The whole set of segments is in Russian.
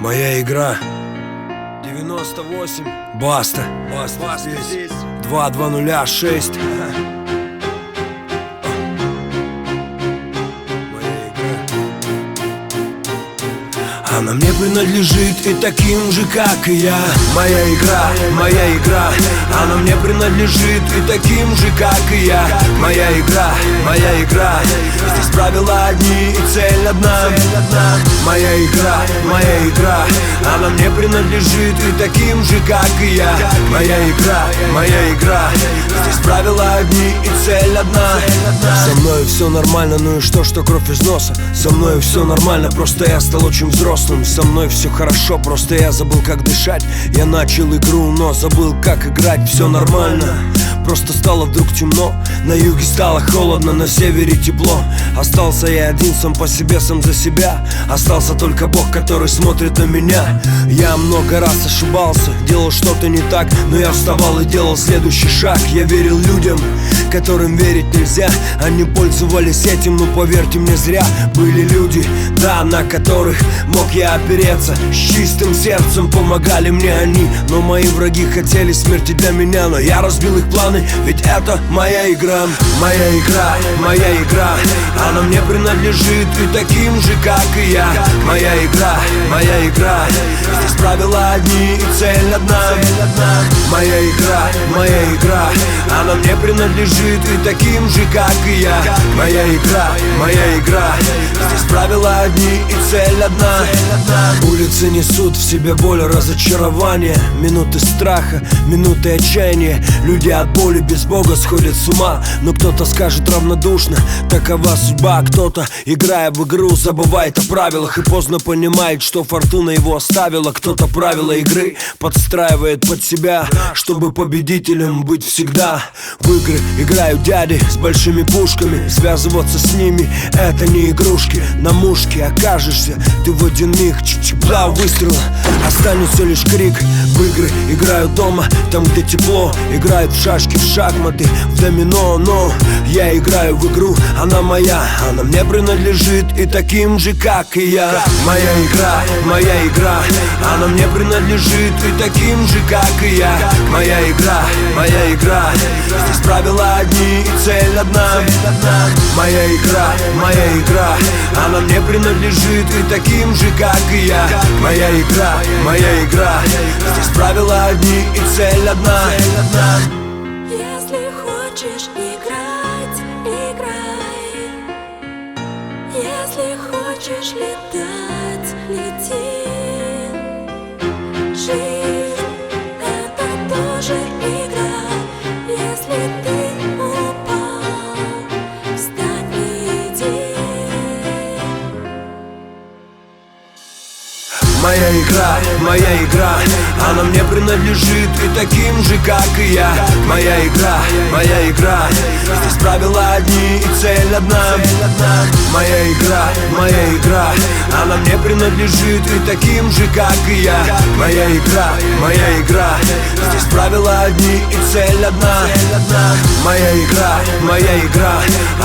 Моя игра 98. Баста здесь 2206. Она мне принадлежит и таким же, как и я. Моя игра, она мне принадлежит и таким же, как и я. Моя игра, здесь правила одни и цель одна. Моя игра, она мне принадлежит и таким же, как и я. Моя игра, здесь правила одни и цель одна. Со мной все нормально, ну и что кровь из носа? Со мной все нормально, просто я стал очень взрослым. Со мной все хорошо, просто я забыл, как дышать. Я начал игру, но забыл, как играть. Все нормально, просто стало вдруг темно. На юге стало холодно, на севере тепло. Остался я один, сам по себе, сам за себя. Остался только Бог, который смотрит на меня. Я много раз ошибался, делал что-то не так, но я вставал и делал следующий шаг. Я верил людям, которым верить нельзя. Они пользовались этим, но поверьте мне, зря. Были люди, да, на которых мог я опереться. С чистым сердцем помогали мне они. Но мои враги хотели смерти для меня. Но я разбил их планы, ведь это моя игра. Моя игра, она мне принадлежит и таким же, как и я. Моя игра, здесь правила одни и цель одна. Моя игра, она мне принадлежит и таким же, как и я. Моя игра, здесь правила одни и цель одна. Улицы несут в себе боль, разочарование, минуты страха, минуты отчаяния. Люди от боли без Бога сходят с ума. Но кто-то скажет равнодушно, такова судьба. Кто-то, играя в игру, забывает о правилах и поздно понимает, что фортуна его оставила. Кто-то правила игры подстраивает под себя, чтобы победителем быть всегда. В игры играют дяди с большими пушками. Связываться с ними — это не игрушки. На мушке окажешься ты в один миг. Два выстрела, останется лишь крик. В игры играют дома, там где тепло. Играют в шашки, в шахматы, в домино. Но я играю в игру, она моя. Она мне принадлежит и таким же, как и я. Моя игра, она мне принадлежит и таким же, как и я. Моя игра, здесь правила одни и цель одна. Моя игра, она мне принадлежит и таким же, как и я. Моя игра, здесь правила одни и цель одна. Если хочешь играть, играй. Если хочешь летать, лети. Жизнь — это тоже игра. Если ты упал, встань и иди. Моя игра, она мне принадлежит и таким же, как и я. Моя игра, здесь правила одни и цель одна. Моя игра, она мне принадлежит и таким же, как и я. Моя игра, здесь правила одни и цель одна. Моя игра,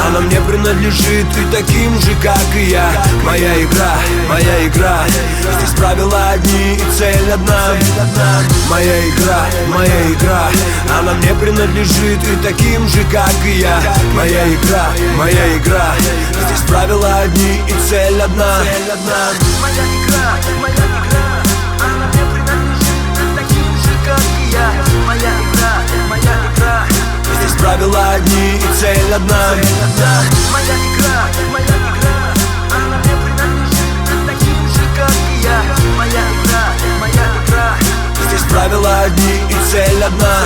она мне принадлежит и таким же, как и я. Моя игра, здесь правила одни и цель одна. Моя игра, она мне принадлежит и таким же, как и я. Моя игра, здесь правила одни и цель одна. Моя игра, она мне принадлежит и таким же, как и я. Моя игра, здесь правила одни и цель одна. моя игра, она мне принадлежит и таким же, как и я. Моя игра, здесь правила одни и цель одна.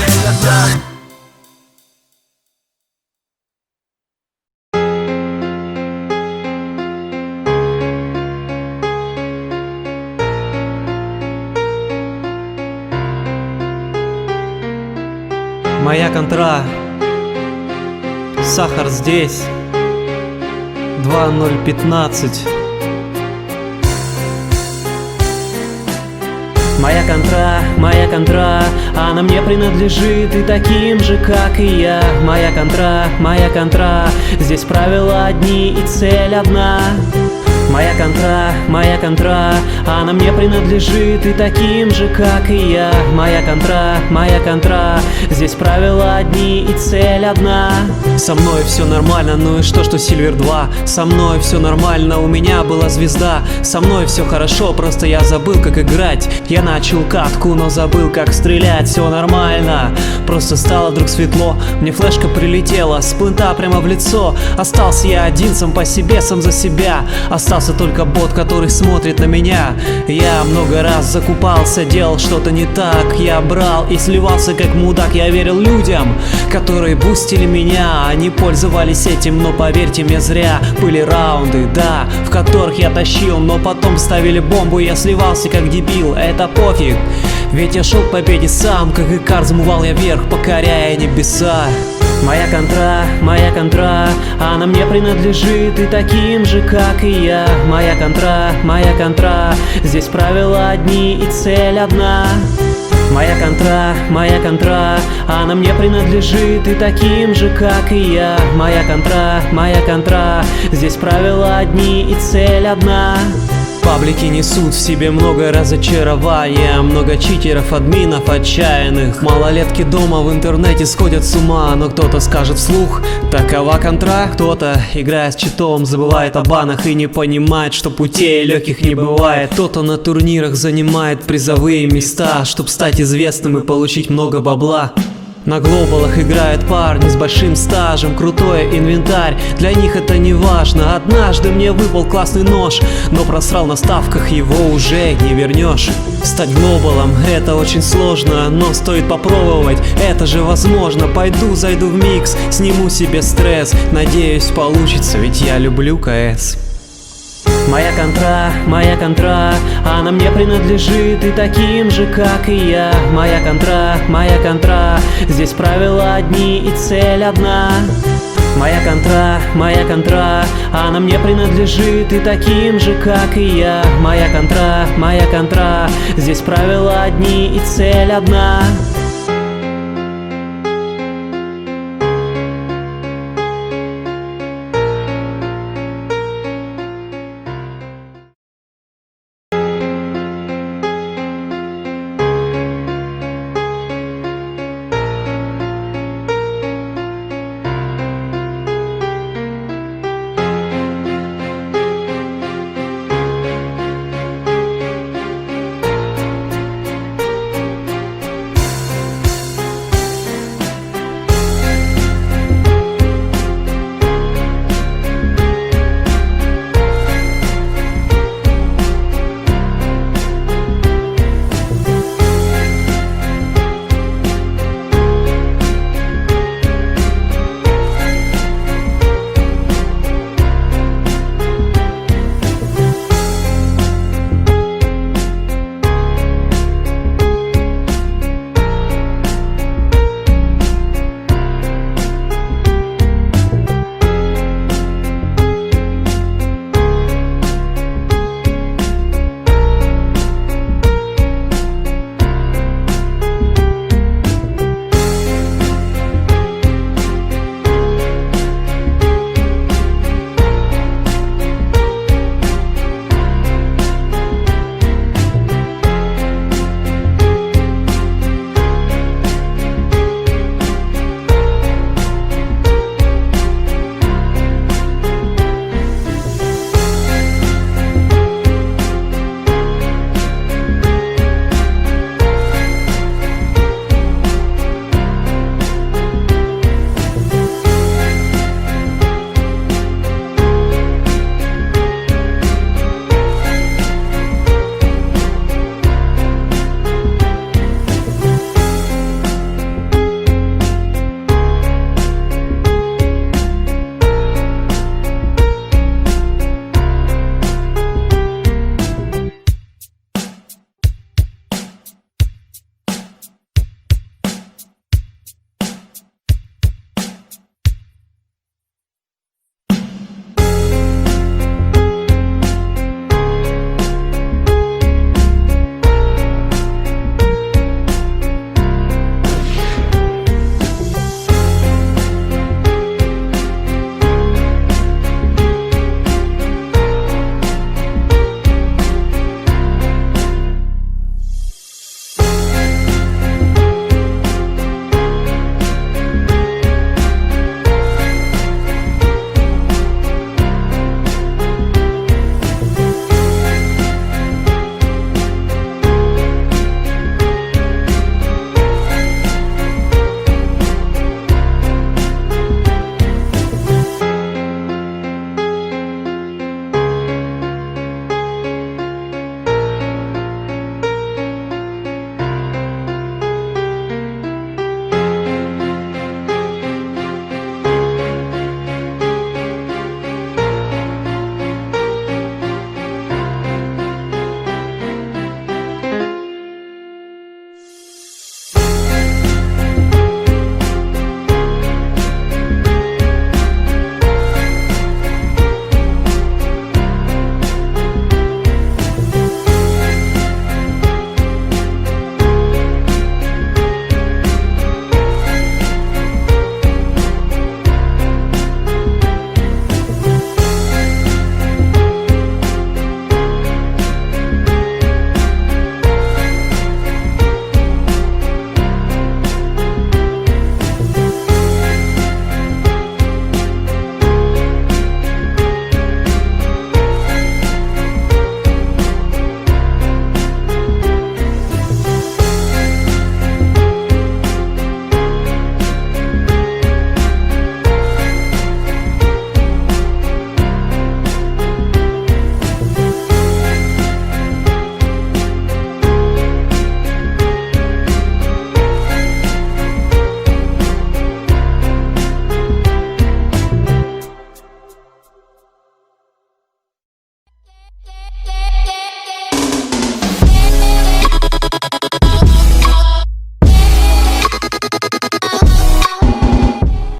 Моя контра, сахар здесь, 2015. Моя контра, она мне принадлежит и таким же, как и я. Моя контра, здесь правила одни и цель одна. моя контра, она мне принадлежит и таким же, как и я. Моя контра, здесь правила одни и цель одна. Со мной все нормально, ну и что Silver 2? Со мной все нормально, у меня была звезда. Со мной все хорошо, просто я забыл, как играть. Я начал катку, но забыл, как стрелять. Все нормально, просто стало вдруг светло. Мне флешка прилетела с плинта прямо в лицо. Остался я один, сам по себе, сам за себя. Остался только бот, который смотрит на меня. Я много раз закупался, делал что-то не так. Я брал и сливался как мудак. Я верил людям, которые бустили меня. Они пользовались этим, но поверьте мне, зря. Были раунды, да, в которых я тащил, но потом ставили бомбу, я сливался как дебил. Это пофиг, ведь я шел к победе сам. Как Икар взмывал я вверх, покоряя небеса. Моя контра, она мне принадлежит и таким же, как и я. Моя контра, здесь правила одни и цель одна. Моя контра, она мне принадлежит и таким же, как и я. Моя контра, здесь правила одни и цель одна. Паблики несут в себе много разочарования, много читеров, админов отчаянных. Малолетки дома в интернете сходят с ума, но кто-то скажет вслух: такова контра. Кто-то, играя с читом, забывает о банах и не понимает, что путей легких не бывает. Кто-то на турнирах занимает призовые места, чтоб стать известным и получить много бабла. На глобалах играют парни с большим стажем, крутой инвентарь, для них это не важно. Однажды мне выпал классный нож, но просрал на ставках, его уже не вернешь. Стать глобалом это очень сложно, но стоит попробовать, это же возможно. Пойду, зайду в микс, сниму себе стресс, надеюсь получится, ведь я люблю КС. Моя контра, она мне принадлежит и таким же, как и я. Моя контра, здесь правила одни и цель одна. Моя контра, она мне принадлежит и таким же, как и я. Моя контра, здесь правила одни и цель одна.